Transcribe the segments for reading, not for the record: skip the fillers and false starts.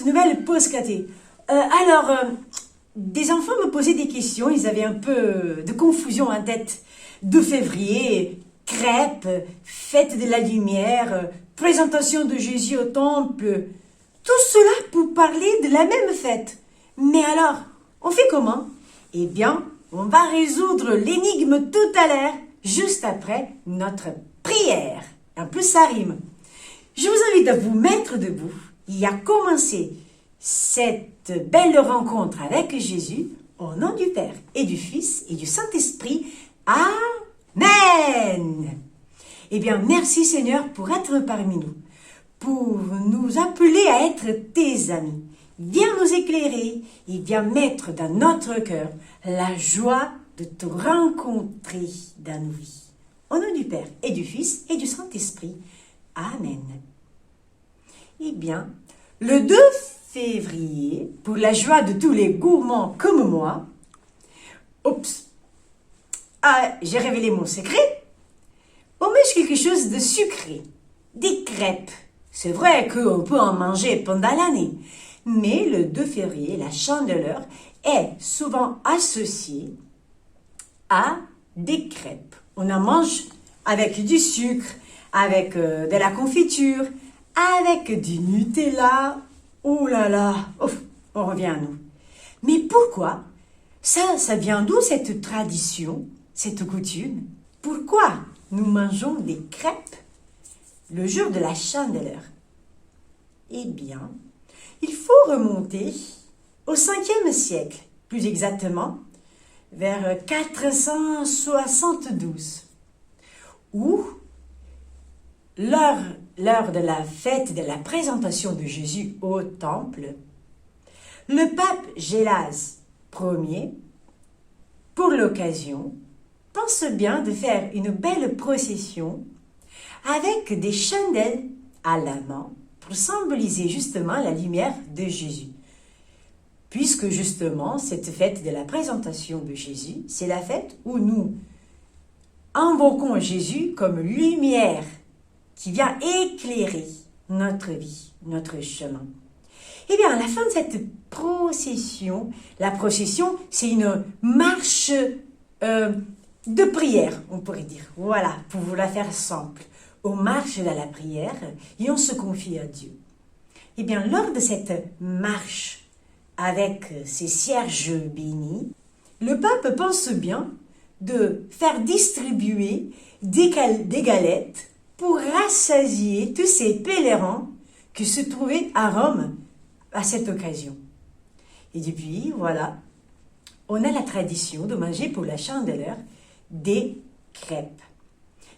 cette nouvelle pause caté. Des enfants me posaient des questions, ils avaient un peu de confusion en tête. 2 février, crêpes, fête de la lumière, présentation de Jésus au temple. Tout cela pour parler de la même fête. Mais alors, on fait comment? Eh bien, on va résoudre l'énigme tout à l'heure, juste après notre prière. En plus, ça rime. Je vous invite à vous mettre debout et à commencer cette belle rencontre avec Jésus au nom du Père et du Fils et du Saint-Esprit. Amen. Eh bien, merci Seigneur pour être parmi nous, pour nous appeler à être tes amis. Viens nous éclairer et viens mettre dans notre cœur la joie de te rencontrer dans nos vies. Au nom du Père et du Fils et du Saint-Esprit. Amen. Eh bien, le 2 février, pour la joie de tous les gourmands comme moi, j'ai révélé mon secret. On mange quelque chose de sucré, des crêpes. C'est vrai qu'on peut en manger pendant l'année, mais le 2 février, la Chandeleur est souvent associée à des crêpes. On en mange avec du sucre, avec de la confiture, avec du Nutella. Oh là là, on revient à nous. Mais pourquoi? Ça vient d'où cette tradition, cette coutume? Pourquoi nous mangeons des crêpes le jour de la Chandeleur? Eh bien, il faut remonter au 5e siècle, plus exactement vers 472, où l'heure de la fête de la présentation de Jésus au temple, le pape Gélase Ier, pour l'occasion, pense bien de faire une belle procession avec des chandelles à la main pour symboliser justement la lumière de Jésus. Puisque justement, cette fête de la présentation de Jésus, c'est la fête où nous invoquons Jésus comme lumière qui vient éclairer notre vie, notre chemin. Eh bien, à la fin de cette procession, la procession, c'est une marche de prière, on pourrait dire. Voilà, pour vous la faire simple. On marche dans la prière et on se confie à Dieu. Eh bien, lors de cette marche avec ces cierges bénis, le pape pense bien de faire distribuer des galettes pour rassasier tous ces pèlerins qui se trouvaient à Rome à cette occasion. Et depuis, voilà, on a la tradition de manger pour la Chandeleur des crêpes.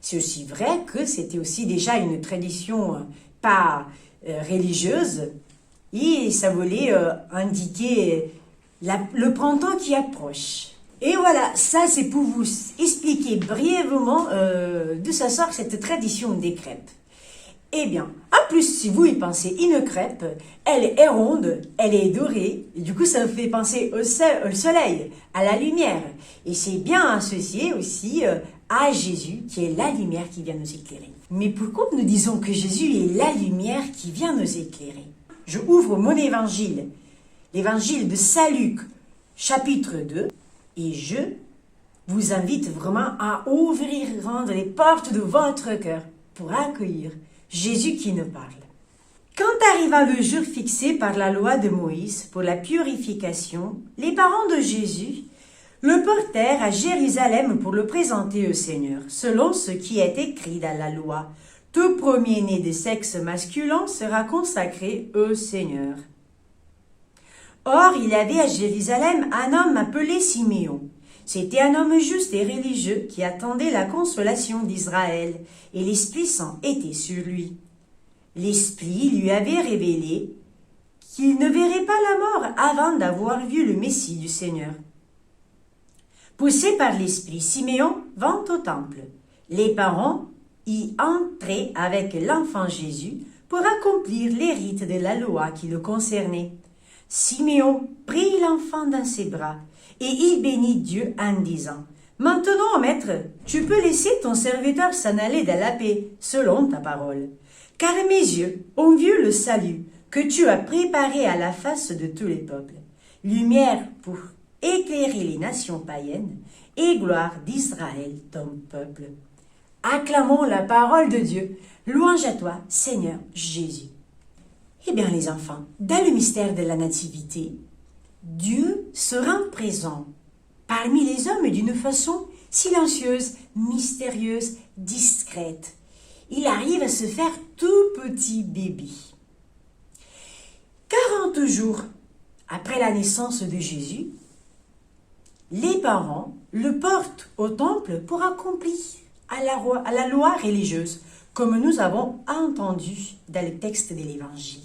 C'est aussi vrai que c'était aussi déjà une tradition pas religieuse et ça voulait indiquer le printemps qui approche. Et voilà, ça c'est pour vous expliquer brièvement d'où ça sort cette tradition des crêpes. Eh bien, en plus, si vous y pensez, une crêpe, elle est ronde, elle est dorée, et du coup ça fait penser au soleil, à la lumière. Et c'est bien associé aussi à Jésus, qui est la lumière qui vient nous éclairer. Mais pourquoi nous disons que Jésus est la lumière qui vient nous éclairer? Je ouvre mon évangile, l'évangile de Saint Luc, chapitre 2, et je vous invite vraiment à ouvrir grand les portes de votre cœur pour accueillir Jésus qui nous parle. Quand arriva le jour fixé par la loi de Moïse pour la purification, les parents de Jésus le portèrent à Jérusalem pour le présenter au Seigneur, selon ce qui est écrit dans la loi. Tout premier-né de sexe masculin sera consacré au Seigneur. Or, il y avait à Jérusalem un homme appelé Siméon. C'était un homme juste et religieux qui attendait la consolation d'Israël, et l'Esprit Saint était sur lui. L'Esprit lui avait révélé qu'il ne verrait pas la mort avant d'avoir vu le Messie du Seigneur. Poussé par l'Esprit, Siméon vint au temple. Les parents y entraient avec l'enfant Jésus pour accomplir les rites de la loi qui le concernaient. Siméon prit l'enfant dans ses bras et il bénit Dieu en disant « Maintenant, maître, tu peux laisser ton serviteur s'en aller dans la paix, selon ta parole. Car mes yeux ont vu le salut que tu as préparé à la face de tous les peuples, lumière pour éclairer les nations païennes et gloire d'Israël, ton peuple. Acclamons la parole de Dieu. Louange à toi, Seigneur Jésus. Eh bien les enfants, dans le mystère de la Nativité, Dieu se rend présent parmi les hommes d'une façon silencieuse, mystérieuse, discrète. Il arrive à se faire tout petit bébé. 40 jours après la naissance de Jésus, les parents le portent au temple pour accomplir à la loi religieuse, comme nous avons entendu dans le texte de l'Évangile.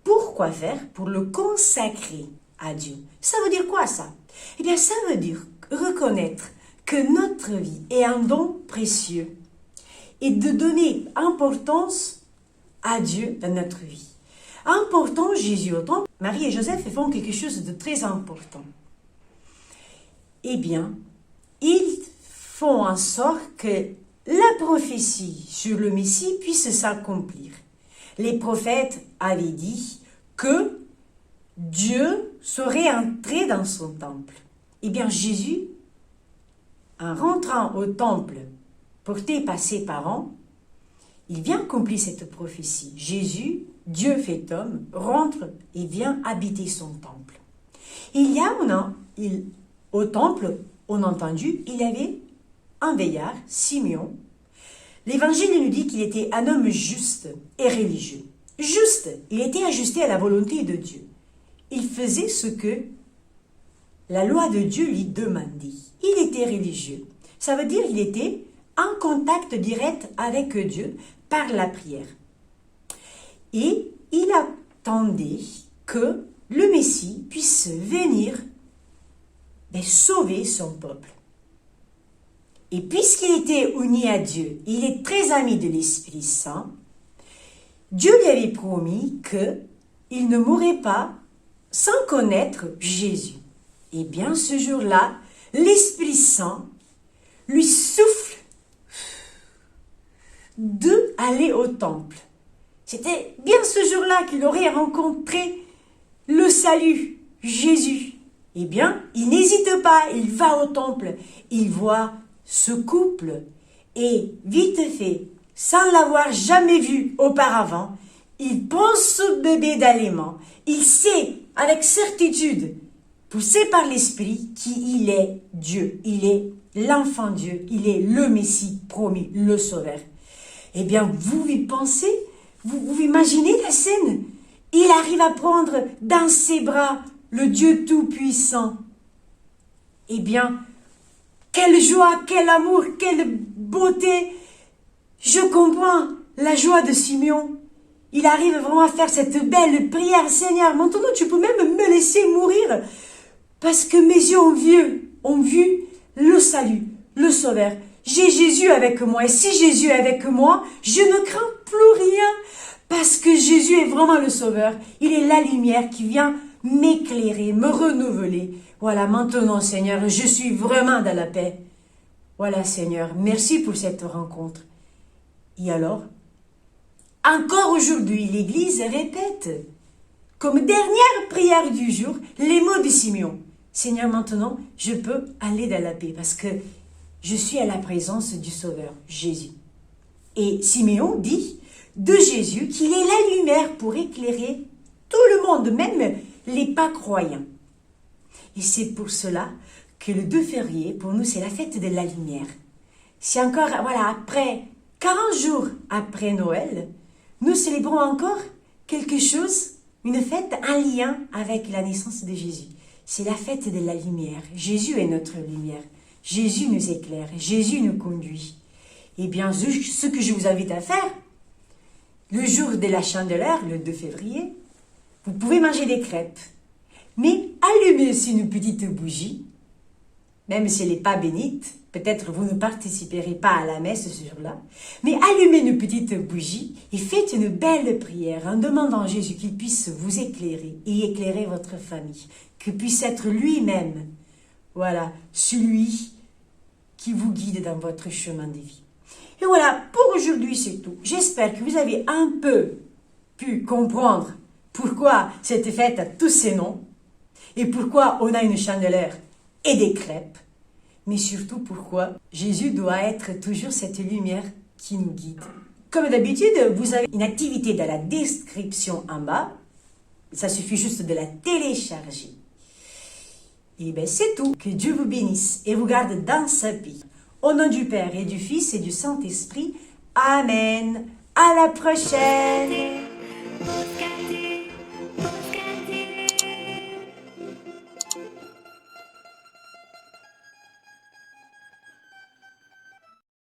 Pourquoi faire? Pour le consacrer à Dieu. Ça veut dire quoi ça? Eh bien, ça veut dire reconnaître que notre vie est un don précieux et de donner importance à Dieu dans notre vie. Important Jésus au temple, Marie et Joseph font quelque chose de très important. Eh bien, ils font en sorte que la prophétie sur le Messie puisse s'accomplir. Les prophètes avaient dit que Dieu serait entré dans son temple. Eh bien, Jésus, en rentrant au temple porté par ses parents, il vient accomplir cette prophétie. Jésus, Dieu fait homme, rentre et vient habiter son temple. Au temple, on a entendu, il y avait un veillard, Simeon. L'Évangile nous dit qu'il était un homme juste et religieux. Juste, il était ajusté à la volonté de Dieu. Il faisait ce que la loi de Dieu lui demandait. Il était religieux. Ça veut dire qu'il était en contact direct avec Dieu par la prière. Et il attendait que le Messie puisse venir sauver son peuple. Et puisqu'il était uni à Dieu, il est très ami de l'Esprit Saint, Dieu lui avait promis qu'il ne mourrait pas sans connaître Jésus. Et bien ce jour-là, l'Esprit Saint lui souffle d'aller au temple. C'était bien ce jour-là qu'il aurait rencontré le salut, Jésus. Eh bien, il n'hésite pas, il va au temple, il voit ce couple et vite fait, sans l'avoir jamais vu auparavant, il prend ce bébé dans les mains. Il sait avec certitude, poussé par l'Esprit, qu'il est Dieu. Il est l'enfant Dieu. Il est le Messie promis, le Sauveur. Eh bien, vous y pensez? Vous imaginez la scène? Il arrive à prendre dans ses bras le Dieu Tout-Puissant. Eh bien, quelle joie, quel amour, quelle beauté! Je comprends la joie de Simeon. Il arrive vraiment à faire cette belle prière. Seigneur, maintenant tu peux même me laisser mourir parce que mes yeux ont vu le salut, le Sauveur. J'ai Jésus avec moi et si Jésus est avec moi, je ne crains plus rien parce que Jésus est vraiment le Sauveur. Il est la lumière qui vient m'éclairer, me renouveler. Voilà, maintenant Seigneur, je suis vraiment dans la paix. Voilà Seigneur, merci pour cette rencontre. Et alors, encore aujourd'hui, l'Église répète, comme dernière prière du jour, les mots de Simeon. Seigneur, maintenant, je peux aller dans la paix parce que je suis à la présence du Sauveur, Jésus. Et Simeon dit de Jésus qu'il est la lumière pour éclairer tout le monde, même les pas croyants. Et c'est pour cela que le 2 février, pour nous, c'est la fête de la lumière. C'est encore, voilà, après 40 jours après Noël, nous célébrons encore quelque chose, une fête, un lien avec la naissance de Jésus. C'est la fête de la lumière. Jésus est notre lumière. Jésus nous éclaire. Jésus nous conduit. Eh bien, ce que je vous invite à faire, le jour de la Chandeleur, le 2 février, vous pouvez manger des crêpes. Mais allumez aussi une petite bougie, même si elle n'est pas bénite. Peut-être vous ne participerez pas à la messe ce jour-là, mais allumez une petite bougie et faites une belle prière en demandant à Jésus qu'il puisse vous éclairer et éclairer votre famille, qu'il puisse être lui-même, voilà, celui qui vous guide dans votre chemin de vie. Et voilà, pour aujourd'hui c'est tout. J'espère que vous avez un peu pu comprendre pourquoi cette fête a tous ces noms et pourquoi on a une chandeleur et des crêpes, mais surtout pourquoi Jésus doit être toujours cette lumière qui nous guide. Comme d'habitude, vous avez une activité dans la description en bas. Ça suffit juste de la télécharger. Et bien c'est tout. Que Dieu vous bénisse et vous garde dans sa paix. Au nom du Père et du Fils et du Saint-Esprit. Amen. À la prochaine.